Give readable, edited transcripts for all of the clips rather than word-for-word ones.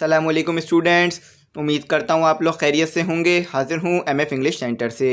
अस्सलामुअलैकुम स्टूडेंट्स। उम्मीद करता हूँ आप लोग खैरियत से होंगे। हाजिर हूँ एमएफ इंग्लिश सेंटर से।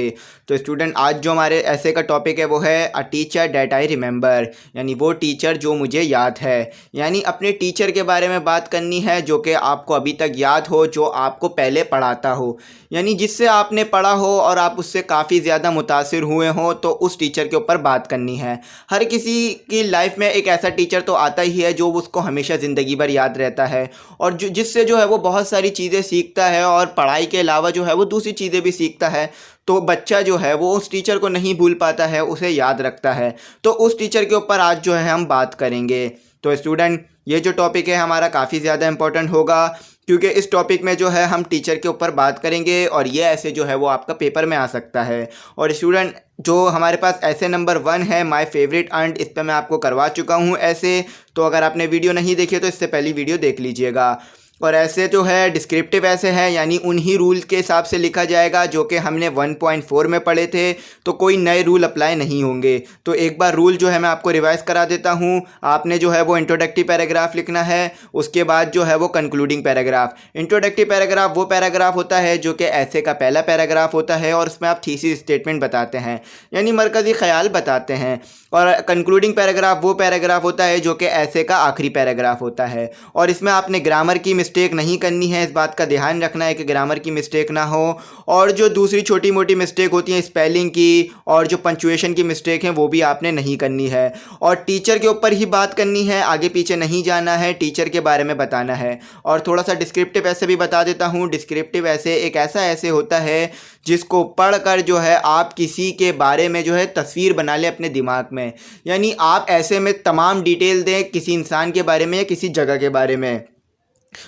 तो स्टूडेंट, आज जो हमारे ऐसे का टॉपिक है वो है a teacher that I remember, यानी वो टीचर जो मुझे याद है। यानी अपने टीचर के बारे में बात करनी है जो कि आपको अभी तक याद हो, जो आपको पहले पढ़ाता हो, यानी जिससे आपने पढ़ा हो और आप उससे काफ़ी ज़्यादा मुतासिर हुए हो, तो उस टीचर के ऊपर बात करनी है। हर किसी की लाइफ में एक ऐसा टीचर तो आता ही है जो उसको हमेशा ज़िंदगी भर याद रहता है और जिससे जो है वो बहुत सारी चीज़ें सीखता है और पढ़ाई के अलावा जो है वो दूसरी चीज़ें भी सीखता है। तो बच्चा जो है वो उस टीचर को नहीं भूल पाता है, उसे याद रखता है। तो उस टीचर के ऊपर आज जो है हम बात करेंगे। तो स्टूडेंट, ये जो टॉपिक है हमारा काफ़ी ज़्यादा इंपॉर्टेंट होगा, क्योंकि इस टॉपिक में जो है हम टीचर के ऊपर बात करेंगे और ये ऐसे जो है वो आपका पेपर में आ सकता है। और स्टूडेंट, जो हमारे पास ऐसे नंबर 1 है माय फेवरेट आंट, इस पर मैं आपको करवा चुका हूँ ऐसे। तो अगर आपने वीडियो नहीं देखी तो इससे पहली वीडियो देख लीजिएगा। और ऐसे जो है डिस्क्रिप्टिव ऐसे है, यानी उन्हीं रूल के हिसाब से लिखा जाएगा जो कि हमने 1.4 में पढ़े थे। तो कोई नए रूल अप्लाई नहीं होंगे। तो एक बार रूल जो है मैं आपको रिवाइज़ करा देता हूँ। आपने जो है वो इंट्रोडक्टिव पैराग्राफ लिखना है, उसके बाद जो है वो कंक्लूडिंग पैराग्राफ। इंट्रोडक्टिव पैराग्राफ वो पैराग्राफ होता है जो कि ऐसे का पहला पैराग्राफ होता है और उसमें आप थीसिस स्टेटमेंट बताते हैं, यानी मरकज़ी ख्याल बताते हैं। और कंक्लूडिंग पैराग्राफ वो पैराग्राफ होता है जो कि ऐसे का आखिरी पैराग्राफ होता है। और इसमें आपने ग्रामर की मिस्टेक नहीं करनी है, इस बात का ध्यान रखना है कि ग्रामर की मिस्टेक ना हो। और जो दूसरी छोटी मोटी मिस्टेक होती हैं, स्पेलिंग की और जो पंचुएशन की मिस्टेक हैं, वो भी आपने नहीं करनी है। और टीचर के ऊपर ही बात करनी है, आगे पीछे नहीं जाना है, टीचर के बारे में बताना है। और थोड़ा सा डिस्क्रिप्टिव ऐसे भी बता देता हूँ। डिस्क्रिप्टिव ऐसे एक ऐसा ऐसे होता है जिसको पढ़कर जो है आप किसी के बारे में जो है तस्वीर बना लें अपने दिमाग में, यानी आप ऐसे में तमाम डिटेल दें किसी इंसान के बारे में या किसी जगह के बारे में,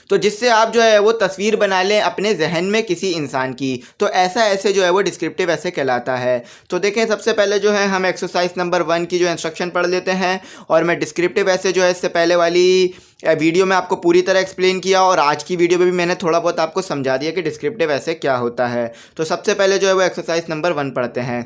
तो जिससे आप जो है वो तस्वीर बना लें अपने जहन में किसी इंसान की। तो ऐसा ऐसे जो है वो डिस्क्रिप्टिव ऐसे कहलाता है। तो देखें, सबसे पहले जो है हम एक्सरसाइज नंबर 1 की जो इंस्ट्रक्शन पढ़ लेते हैं। और मैं डिस्क्रिप्टिव ऐसे जो है इससे पहले वाली वीडियो में आपको पूरी तरह एक्सप्लेन किया और आज की वीडियो में भी मैंने थोड़ा बहुत आपको समझा दिया कि डिस्क्रिप्टिव ऐसे क्या होता है। तो सबसे पहले जो है वो एक्सरसाइज नंबर 1 पढ़ते हैं।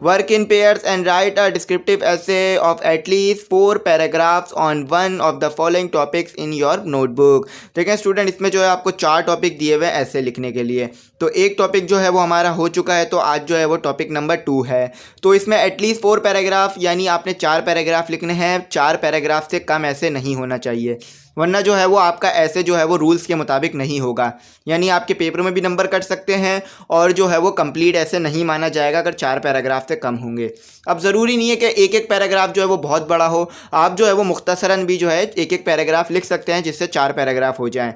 Work in pairs and write a descriptive essay of at least 4 paragraphs on one of the following topics in your notebook. देखें स्टूडेंट, इसमें जो है आपको 4 टॉपिक दिए हुए ऐसे लिखने के लिए। तो एक टॉपिक जो है वो हमारा हो चुका है, तो आज जो है वो टॉपिक नंबर 2 है। तो इसमें एटलीस्ट 4 पैराग्राफ, यानी आपने 4 पैराग्राफ लिखने हैं। 4 पैराग्राफ से कम ऐसे नहीं होना चाहिए, वरना जो है वो आपका ऐसे जो है वो रूल्स के मुताबिक नहीं होगा, यानी आपके पेपर में भी नंबर कट सकते हैं और जो है वो कंप्लीट ऐसे नहीं माना जाएगा अगर 4 पैराग्राफ से कम होंगे। अब ज़रूरी नहीं है कि एक एक पैराग्राफ जो है वो बहुत बड़ा हो, आप जो है वो मुख्तसरन भी जो है एक एक पैराग्राफ लिख सकते हैं जिससे 4 पैराग्राफ हो जाएँ।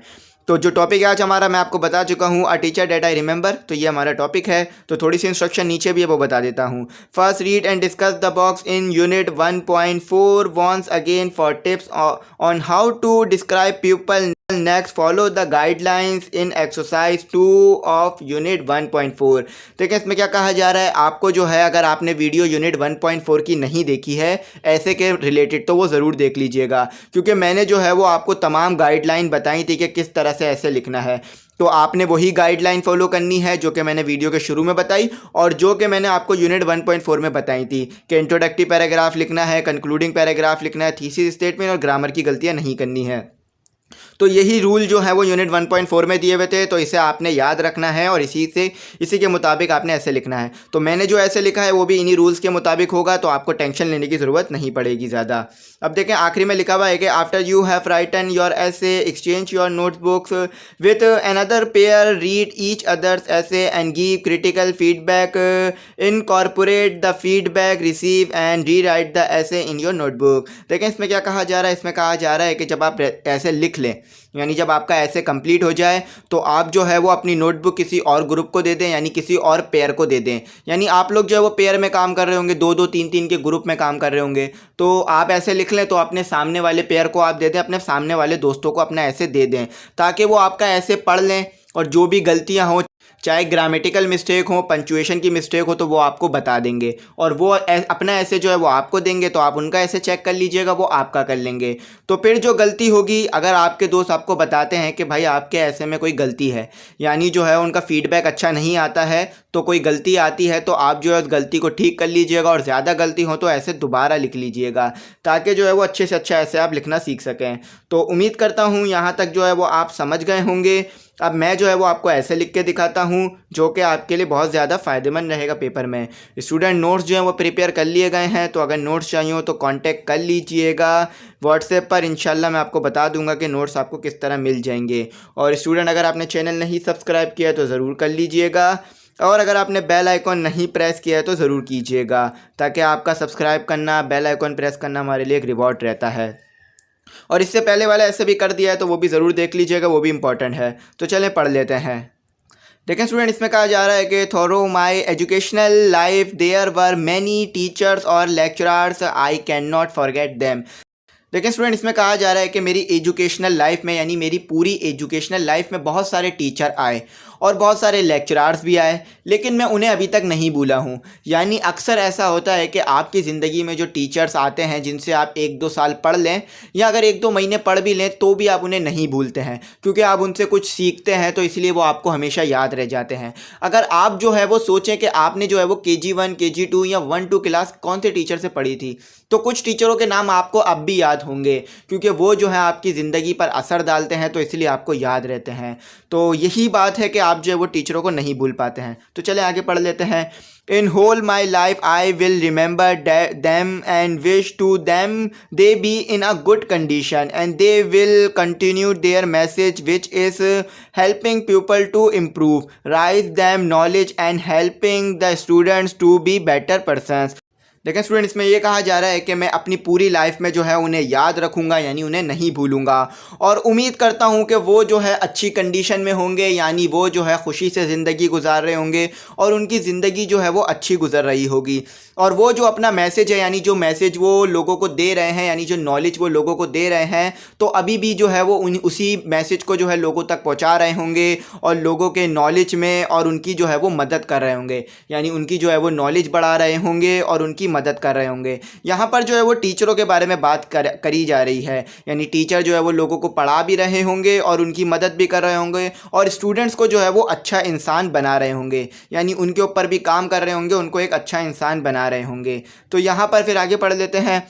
तो जो टॉपिक है आज हमारा, मैं आपको बता चुका हूँ, a teacher that I remember. तो ये हमारा टॉपिक है। तो थोड़ी सी इंस्ट्रक्शन नीचे भी है वो बता देता हूँ। First, read and discuss the box in unit 1.4 once again for tips on how to describe people. Next, follow the guidelines in exercise 2 of unit 1.4। देखिए इसमें क्या कहा जा रहा है, आपको जो है अगर आपने वीडियो यूनिट 1.4 की नहीं देखी है ऐसे के रिलेटेड, तो वो ज़रूर देख लीजिएगा, क्योंकि मैंने जो है वो आपको तमाम गाइडलाइन बताई थी कि किस तरह से ऐसे लिखना है। तो आपने वही गाइडलाइन फॉलो करनी है जो कि मैंने वीडियो के शुरू में बताई और जो कि मैंने आपको यूनिट 1.4 में बताई थी कि इंट्रोडक्टिव पैराग्राफ लिखना है, कंक्लूडिंग पैराग्राफ लिखना है, थीसिस स्टेटमेंट और ग्रामर की गलतियां नहीं करनी है। तो यही रूल जो है वो यूनिट 1.4 में दिए हुए थे, तो इसे आपने याद रखना है और इसी के मुताबिक आपने ऐसे लिखना है। तो मैंने जो ऐसे लिखा है वो भी इन्हीं रूल्स के मुताबिक होगा, तो आपको टेंशन लेने की ज़रूरत नहीं पड़ेगी ज़्यादा। अब देखें, आखिरी में लिखा हुआ है कि after you have written your essay exchange your notebooks with another pair, read each other's essay and give critical feedback, incorporate the feedback receive and rewrite the essay in your notebook. देखें इसमें क्या कहा जा रहा है, इसमें कहा जा रहा है कि जब आप ऐसे लिख लें, यानी जब आपका ऐसे कंप्लीट हो जाए, तो आप जो है वो अपनी नोटबुक किसी और ग्रुप को दे दें, यानी किसी और पेयर को दे दें। यानी आप लोग जो है वो पेयर में काम कर रहे होंगे, 2-2 3-3 के ग्रुप में काम कर रहे होंगे, तो आप ऐसे लिख लें तो अपने सामने वाले पेयर को आप दे दें, अपने सामने वाले दोस्तों को अपना ऐसे दे दें, ताकि वो आपका ऐसे पढ़ लें और जो भी गलतियाँ हों, चाहे ग्रामेटिकल मिस्टेक हो, पंचुएशन की मिस्टेक हो, तो वो आपको बता देंगे और वो अपना ऐसे जो है वो आपको देंगे, तो आप उनका ऐसे चेक कर लीजिएगा, वो आपका कर लेंगे। तो फिर जो गलती होगी, अगर आपके दोस्त आपको बताते हैं कि भाई आपके ऐसे में कोई गलती है, यानी जो है उनका फीडबैक अच्छा नहीं आता है, तो कोई गलती आती है, तो आप जो है उस गलती को ठीक कर लीजिएगा और ज़्यादा गलती हो तो ऐसे दोबारा लिख लीजिएगा, ताकि जो है वो अच्छे से अच्छा ऐसे आप लिखना सीख सकें। तो उम्मीद करता हूँ यहाँ तक जो है वो आप समझ गए होंगे। अब मैं जो है वो आपको ऐसे लिख के दिखाता हूँ जो कि आपके लिए बहुत ज़्यादा फ़ायदेमंद रहेगा पेपर में। स्टूडेंट नोट्स जो हैं वो प्रिपेयर कर लिए गए हैं, तो अगर नोट्स चाहिए हो तो कांटेक्ट कर लीजिएगा व्हाट्सएप पर। इंशाल्लाह मैं आपको बता दूंगा कि नोट्स आपको किस तरह मिल जाएंगे। और स्टूडेंट अगर आपने चैनल नहीं सब्सक्राइब किया है तो ज़रूर कर लीजिएगा, और अगर आपने बेल आइकॉन नहीं प्रेस किया है तो ज़रूर कीजिएगा, ताकि आपका सब्सक्राइब करना, बेल आइकॉन प्रेस करना हमारे लिए एक रिवॉर्ड रहता है। और इससे पहले वाला ऐसे भी कर दिया है तो वो भी ज़रूर देख लीजिएगा, वो भी इम्पॉर्टेंट है। तो चलें पढ़ लेते हैं। देखें स्टूडेंट, इसमें कहा जा रहा है कि through my educational life there were many teachers और lecturers I can not forget them. देखिए स्टूडेंट, इसमें कहा जा रहा है कि मेरी एजुकेशनल लाइफ में, यानी मेरी पूरी एजुकेशनल लाइफ में बहुत सारे टीचर आए और बहुत सारे लेक्चरार्स भी आए, लेकिन मैं उन्हें अभी तक नहीं भूला हूँ। यानी अक्सर ऐसा होता है कि आपकी ज़िंदगी में जो टीचर्स आते हैं, जिनसे आप 1-2 साल पढ़ लें या अगर 1-2 महीने पढ़ भी लें तो भी आप उन्हें नहीं भूलते हैं, क्योंकि आप उनसे कुछ सीखते हैं, तो इसलिए वो आपको हमेशा याद रह जाते हैं। अगर आप जो है वो सोचें कि आपने जो है वो KG1, KG2 या 1-2 क्लास कौन से टीचर से पढ़ी थी, तो कुछ टीचरों के नाम आपको अब भी याद होंगे, क्योंकि वो जो है आपकी ज़िंदगी पर असर डालते हैं, तो इसलिए आपको याद रहते हैं। तो यही बात है कि आप जो है वो टीचरों को नहीं भूल पाते हैं। तो चले आगे पढ़ लेते हैं। In whole my life I will remember them and wish to them they be in a good condition and they will continue their message, which is helping people to improve, rise them knowledge and helping the students to be better persons। लेकिन student, इसमें यह कहा जा रहा है कि मैं अपनी पूरी लाइफ में जो है उन्हें याद रखूँगा, यानी उन्हें नहीं भूलूँगा, और उम्मीद करता हूँ कि वो जो है अच्छी कंडीशन में होंगे, यानी वो जो है खुशी से ज़िंदगी गुजार रहे होंगे और उनकी ज़िंदगी जो है वो अच्छी गुजर रही होगी। और वो जो अपना मैसेज है, यानी जो मैसेज वो लोगों को दे रहे हैं, यानी जो नॉलेज वो लोगों को दे रहे हैं, तो अभी भी जो है वो उसी मैसेज को जो है लोगों तक पहुँचा रहे होंगे और लोगों के नॉलेज में और उनकी जो है वो मदद कर रहे होंगे, यानी उनकी जो है वो नॉलेज बढ़ा रहे होंगे और उनकी मदद कर रहे होंगे। यहाँ पर जो है वो टीचरों के बारे में बात करी जा रही है, यानी टीचर जो है वो लोगों को पढ़ा भी रहे होंगे और उनकी मदद भी कर रहे होंगे और स्टूडेंट्स को जो है वो अच्छा इंसान बना रहे होंगे, यानी उनके ऊपर भी काम कर रहे होंगे, उनको एक अच्छा इंसान बना रहे होंगे। तो यहाँ पर फिर आगे पढ़ लेते हैं।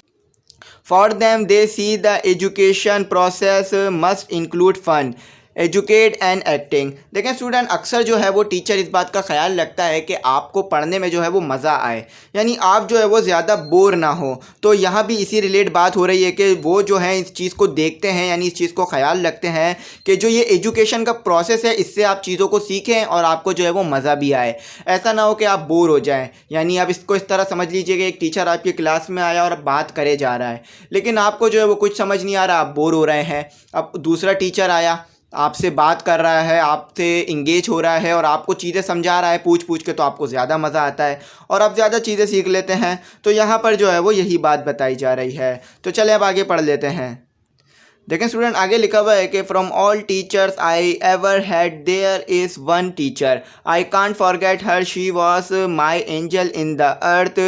For them they see the education process must include fun, educate and acting. देखें स्टूडेंट, अक्सर जो है वो टीचर इस बात का ख्याल रखता है कि आपको पढ़ने में जो है वो मज़ा आए, यानी आप जो है वो ज़्यादा बोर ना हो। तो यहाँ भी इसी रिलेट बात हो रही है कि वो जो है इस चीज़ को देखते हैं, यानी इस चीज़ को ख्याल रखते हैं कि जो ये एजुकेशन का प्रोसेस है, इससे आप चीज़ों को सीखें और आपको जो है वो मज़ा भी आए। ऐसा ना हो कि आप बोर हो जाएँ। यानी आप इसको इस तरह समझ लीजिए कि एक टीचर आपकी क्लास में आया और अब बात करे जा रहा है, लेकिन आपको जो है वो कुछ समझ नहीं आ रहा, आप बोर हो रहे हैं। अब दूसरा टीचर आया, आपसे बात कर रहा है, आपसे इंगेज हो रहा है और आपको चीज़ें समझा रहा है पूछ पूछ के, तो आपको ज़्यादा मज़ा आता है और आप ज़्यादा चीज़ें सीख लेते हैं। तो यहाँ पर जो है वो यही बात बताई जा रही है। तो चलिए अब आगे पढ़ लेते हैं। देखें स्टूडेंट, आगे लिखा हुआ है कि from all teachers I ever had there is one teacher I can't forget her, she was my angel in the earth,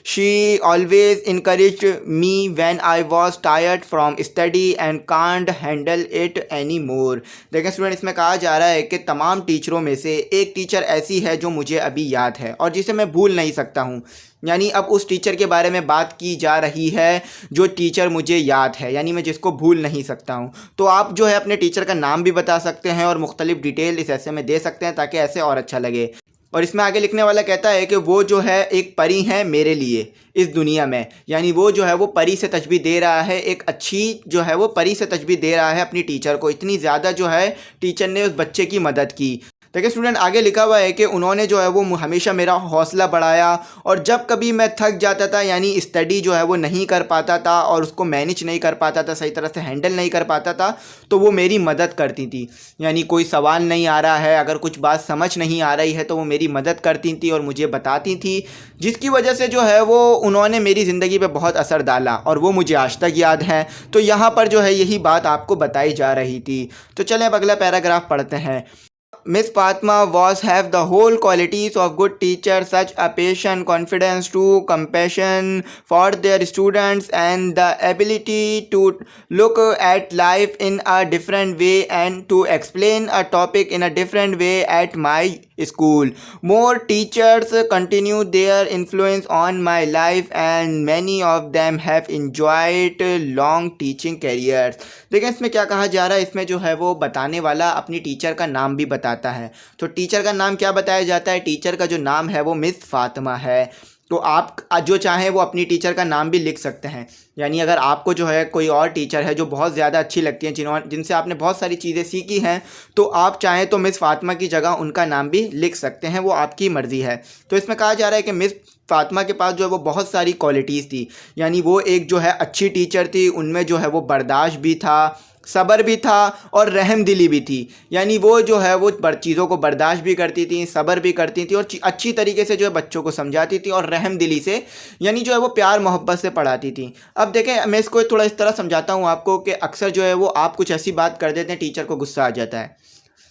she always encouraged me when I was tired from study and can't handle it any more. देखें student, इसमें कहा जा रहा है कि तमाम टीचरों में से एक टीचर ऐसी है जो मुझे अभी याद है और जिसे मैं भूल नहीं सकता हूँ। यानी अब उस टीचर के बारे में बात की जा रही है जो टीचर मुझे याद है, यानी मैं जिसको भूल नहीं सकता हूँ। तो आप जो है अपने टीचर का नाम भी बता सकते हैं और मुख्तलिफ डिटेल इस ऐसे में दे सकते हैं, ताकि ऐसे और अच्छा लगे। और इसमें आगे लिखने वाला कहता है कि वो जो है एक परी है मेरे लिए इस दुनिया में, यानी वो जो है वो परी से तशबीह दे रहा है, एक अच्छी जो है वो परी से तशबीह दे रहा है अपनी टीचर को। इतनी ज़्यादा जो है टीचर ने उस बच्चे की मदद की। देखिए स्टूडेंट, आगे लिखा हुआ है कि उन्होंने जो है वो हमेशा मेरा हौसला बढ़ाया और जब कभी मैं थक जाता था, यानी स्टडी जो है वो नहीं कर पाता था और उसको मैनेज नहीं कर पाता था, सही तरह से हैंडल नहीं कर पाता था, तो वो मेरी मदद करती थी। यानी कोई सवाल नहीं आ रहा है, अगर कुछ बात समझ नहीं आ रही है, तो वो मेरी मदद करती थी और मुझे बताती थी, जिसकी वजह से जो है वो उन्होंने मेरी ज़िंदगी पे बहुत असर डाला और वो मुझे आज तक याद है। तो यहाँ पर जो है यही बात आपको बताई जा रही थी। तो चलें अब अगला पैराग्राफ पढ़ते हैं। Miss Fatma was have the whole qualities of good teacher, such a patient, confidence, to compassion for their students, and the ability to look at life in a different way and to explain a topic in a different way at my school. More teachers continue their influence on my life, and many of them have enjoyed long teaching careers. देखिए इसमें क्या कहा जा रहा है, इसमें जो है वो बताने वाला अपनी टीचर का नाम भी बताता है। तो टीचर का नाम क्या बताया जाता है, टीचर का जो नाम है वो मिस फातिमा है। तो आप जो चाहें वो अपनी टीचर का नाम भी लिख सकते हैं। यानी अगर आपको जो है कोई और टीचर है जो बहुत ज़्यादा अच्छी लगती हैं, जिनसे आपने बहुत सारी चीज़ें सीखी हैं, तो आप चाहें तो मिस फातिमा की जगह उनका नाम भी लिख सकते हैं, वो आपकी मर्ज़ी है। तो इसमें कहा जा रहा है कि मिस फातिमा के पास जो है वो बहुत सारी क्वालिटीज़ थी। यानी वो एक जो है अच्छी टीचर थी, उनमें जो है वो बर्दाश्त भी था, सब्र भी था और रहम दिली भी थी। यानी वो जो है वो चीज़ों को बर्दाश्त भी करती थी, सब्र भी करती थी और अच्छी तरीके से जो है बच्चों को समझाती थी और रहम दिली से, यानी जो है वो प्यार मोहब्बत से पढ़ाती थी। अब देखें, मैं इसको थोड़ा इस तरह समझाता हूँ आपको कि अक्सर जो है वो आप कुछ ऐसी बात कर देते हैं, टीचर को गुस्सा आ जाता है।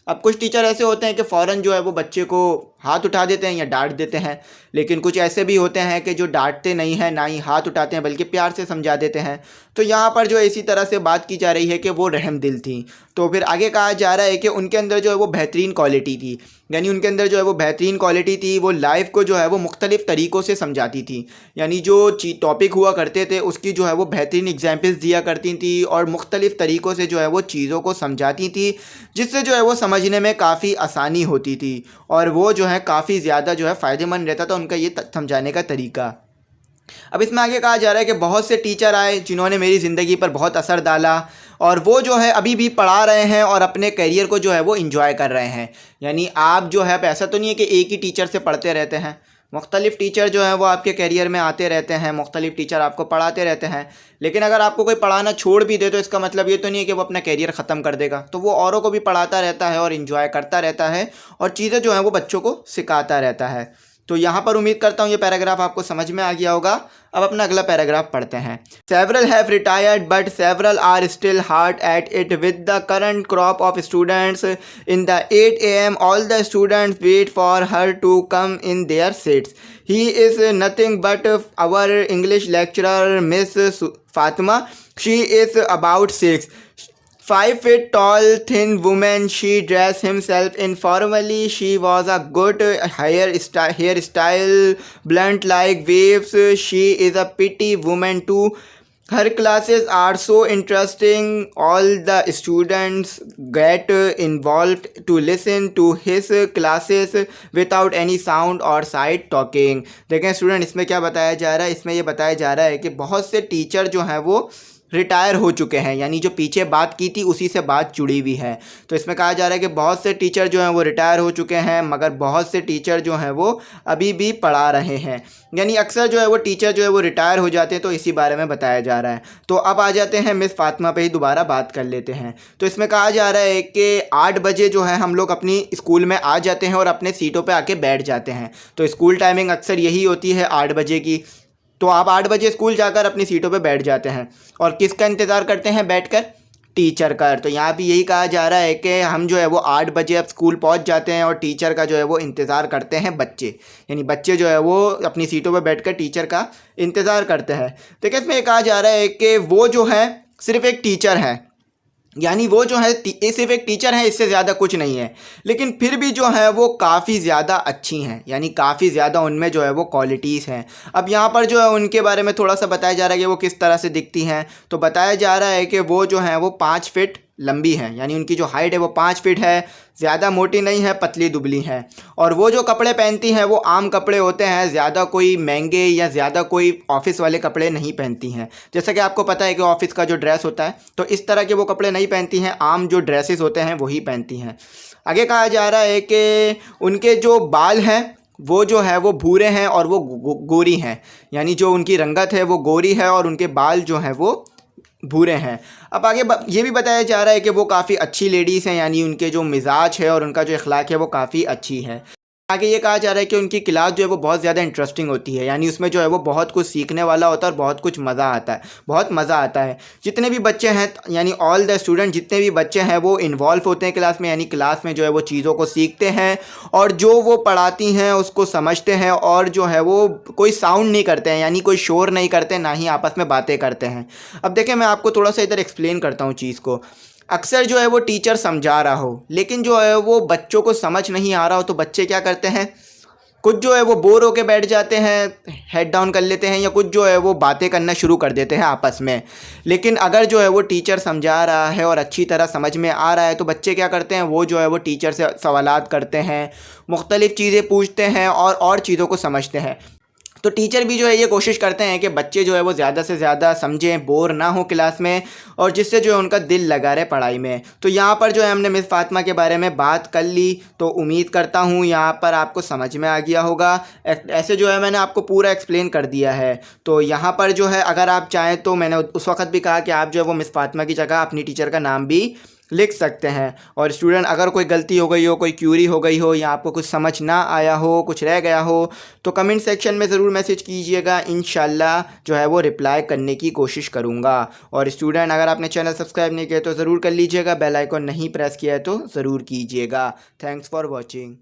अब कुछ टीचर ऐसे होते हैं कि फ़ौरन जो है वो बच्चे को हाथ उठा देते हैं या डांट देते हैं, लेकिन कुछ ऐसे भी होते हैं कि जो डांटते नहीं हैं, ना ही हाथ उठाते हैं, बल्कि प्यार से समझा देते हैं। तो यहाँ पर जो इसी तरह से बात की जा रही है कि वो रहम दिल थी। तो फिर आगे कहा जा रहा है कि उनके अंदर जो है वो बेहतरीन क्वालिटी थी। यानी उनके अंदर जो है वो बेहतरीन क्वालिटी थी, वो लाइफ को जो है वो मुख्तलिफ़ तरीक़ों से समझाती थी। यानी जो टॉपिक हुआ करते थे उसकी जो है वो बेहतरीन एग्जाम्पल्स दिया करती थी और मुख्तलिफ़ तरीक़ों से जो है वो चीज़ों को समझाती थी, जिससे जो है वो समझने में काफ़ी आसानी होती थी और वो जो है काफ़ी ज़्यादा जो है फ़ायदेमंद रहता था उनका ये समझाने का तरीका। अब इसमें आगे कहा जा रहा है कि बहुत से टीचर आए जिन्होंने मेरी ज़िंदगी पर बहुत असर डाला और वो जो है अभी भी पढ़ा रहे हैं और अपने करियर को जो है वो इंजॉय कर रहे हैं। यानी आप जो है ऐसा तो नहीं है कि एक ही टीचर से पढ़ते रहते हैं, मुख्तलिफ़ टीचर जो हैं वो आपके करियर में आते रहते हैं, मुख्तलिफ़ टीचर आपको पढ़ाते रहते हैं। लेकिन अगर आपको कोई पढ़ाना छोड़ भी दे तो इसका मतलब ये तो नहीं है कि वो अपना करियर ख़त्म कर देगा। तो वो औरों को भी पढ़ाता रहता है और इन्जॉय करता रहता है और चीज़ें जो हैं वो बच्चों को सिखाता रहता है। तो यहाँ पर उम्मीद करता हूँ ये पैराग्राफ आपको समझ में आ गया होगा। अब अपना अगला पैराग्राफ पढ़ते हैं। Several have retired but several are still hard at it with the current crop of students in the 8 AM all the students wait for her to come in their seats. He is nothing but our English lecturer Miss Fatima. She is about 6. 5 feet tall, thin woman. She dressed himself informally. She was a good hairstyle, blunt like waves. She is a pretty woman too. Her classes are so interesting. All the students get involved to listen to his classes without any sound or side talking. देखें student, इसमें क्या बताया जा रहा है, इसमें ये बताया जा रहा है कि बहुत से टीचर जो हैं वो रिटायर हो चुके हैं। यानी जो पीछे बात की थी उसी से बात जुड़ी हुई है। तो इसमें कहा जा रहा है कि बहुत से टीचर जो हैं वो रिटायर हो चुके हैं, मगर बहुत से टीचर जो हैं वो अभी भी पढ़ा रहे हैं। यानी अक्सर जो है वो टीचर जो है वो रिटायर हो जाते हैं, तो इसी बारे में बताया जा रहा है। तो अब आ जाते हैं मिस फातिमा पे ही दोबारा बात कर लेते हैं। तो इसमें कहा जा रहा है कि 8 बजे जो है हम लोग अपनी स्कूल में आ जाते हैं और अपने सीटों पर आके बैठ जाते हैं। तो स्कूल टाइमिंग अक्सर यही होती है 8 बजे की। तो आप 8 बजे स्कूल जाकर अपनी सीटों पे बैठ जाते हैं और किसका इंतज़ार करते हैं बैठकर? टीचर का। तो यहाँ भी यही कहा जा रहा है कि हम जो है वो 8 बजे अब स्कूल पहुँच जाते हैं और टीचर का जो है वो इंतज़ार करते हैं बच्चे। यानी बच्चे जो है वो अपनी सीटों पे बैठकर टीचर का इंतज़ार करते हैं। तो इसमें ये कहा जा रहा है कि वो जो है सिर्फ़ एक टीचर है। यानी वो जो है सिर्फ एक टीचर है, इससे ज़्यादा कुछ नहीं है, लेकिन फिर भी जो है वो काफ़ी ज़्यादा अच्छी हैं। यानी काफ़ी ज़्यादा उनमें जो है वो क्वालिटीज़ हैं। अब यहाँ पर जो है उनके बारे में थोड़ा सा बताया जा रहा है कि वो किस तरह से दिखती हैं। तो बताया जा रहा है कि वो जो है वो 5 फीट लंबी हैं। यानी उनकी जो हाइट है वो 5 फीट है, ज़्यादा मोटी नहीं है, पतली दुबली हैं। और वो जो कपड़े पहनती हैं वो आम कपड़े होते हैं, ज़्यादा कोई महंगे या ज़्यादा कोई ऑफिस वाले कपड़े नहीं पहनती हैं। जैसा कि आपको पता है कि ऑफिस का जो ड्रेस होता है, तो इस तरह के वो कपड़े नहीं पहनती हैं, आम जो ड्रेसेस होते हैं वही पहनती हैं। आगे कहा जा रहा है कि उनके जो बाल हैं वो जो है वो भूरे हैं और वो गोरी हैं। यानी जो उनकी रंगत है वो गोरी है और उनके बाल जो हैं वो भूरे हैं। अब आगे ये भी बताया जा रहा है कि वो काफ़ी अच्छी लेडीज़ हैं। यानी उनके जो मिजाज है और उनका जो अखलाक है वो काफ़ी अच्छी है। आगे ये कहा जा रहा है कि उनकी क्लास जो है वो बहुत ज़्यादा इंटरेस्टिंग होती है, यानी उसमें जो है वो बहुत कुछ सीखने वाला होता है और बहुत कुछ मज़ा आता है, बहुत मज़ा आता है। जितने भी बच्चे हैं यानी ऑल द स्टूडेंट जितने भी बच्चे हैं वो इन्वॉल्व होते हैं क्लास में, यानी क्लास में जो है वो चीज़ों को सीखते हैं और जो वो पढ़ाती हैं उसको समझते हैं और जो है वो कोई साउंड नहीं करते हैं, यानी कोई शोर नहीं करते, ना ही आपस में बातें करते हैं। अब देखें मैं आपको थोड़ा सा इधर एक्सप्लेन करता हूँ चीज़ को। अक्सर जो है वो टीचर समझा रहा हो लेकिन जो है वो बच्चों को समझ नहीं आ रहा हो, तो बच्चे क्या करते हैं, कुछ जो है वो बोर होके बैठ जाते हैं, हेड डाउन कर लेते हैं, या कुछ जो है वो बातें करना शुरू कर देते हैं आपस में। लेकिन अगर जो है वो टीचर समझा रहा है और अच्छी तरह समझ में आ रहा है तो बच्चे क्या करते हैं, वो जो है वो टीचर से सवालात करते हैं, मुख्तलिफ़ चीज़ें पूछते हैं और चीज़ों को समझते हैं। तो टीचर भी जो है ये कोशिश करते हैं कि बच्चे जो है वो ज़्यादा से ज़्यादा समझें, बोर ना हो क्लास में, और जिससे जो है उनका दिल लगा रहे पढ़ाई में। तो यहाँ पर जो है हमने मिस फ़ातिमा के बारे में बात कर ली, तो उम्मीद करता हूँ यहाँ पर आपको समझ में आ गया होगा। ऐसे जो है मैंने आपको पूरा एक्सप्लेन कर दिया है। तो यहाँ पर जो है अगर आप चाहें तो मैंने उस वक्त भी कहा कि आप जो है वो मिस फ़ातिमा की जगह अपनी टीचर का नाम भी लिख सकते हैं। और स्टूडेंट अगर कोई गलती हो गई हो, कोई क्यूरी हो गई हो, या आपको कुछ समझ ना आया हो, कुछ रह गया हो, तो कमेंट सेक्शन में ज़रूर मैसेज कीजिएगा। इंशाल्लाह जो है वो रिप्लाई करने की कोशिश करूँगा। और स्टूडेंट अगर आपने चैनल सब्सक्राइब नहीं किया तो ज़रूर कर लीजिएगा, बेल आइकन नहीं प्रेस किया है तो ज़रूर कीजिएगा। Thanks for watching.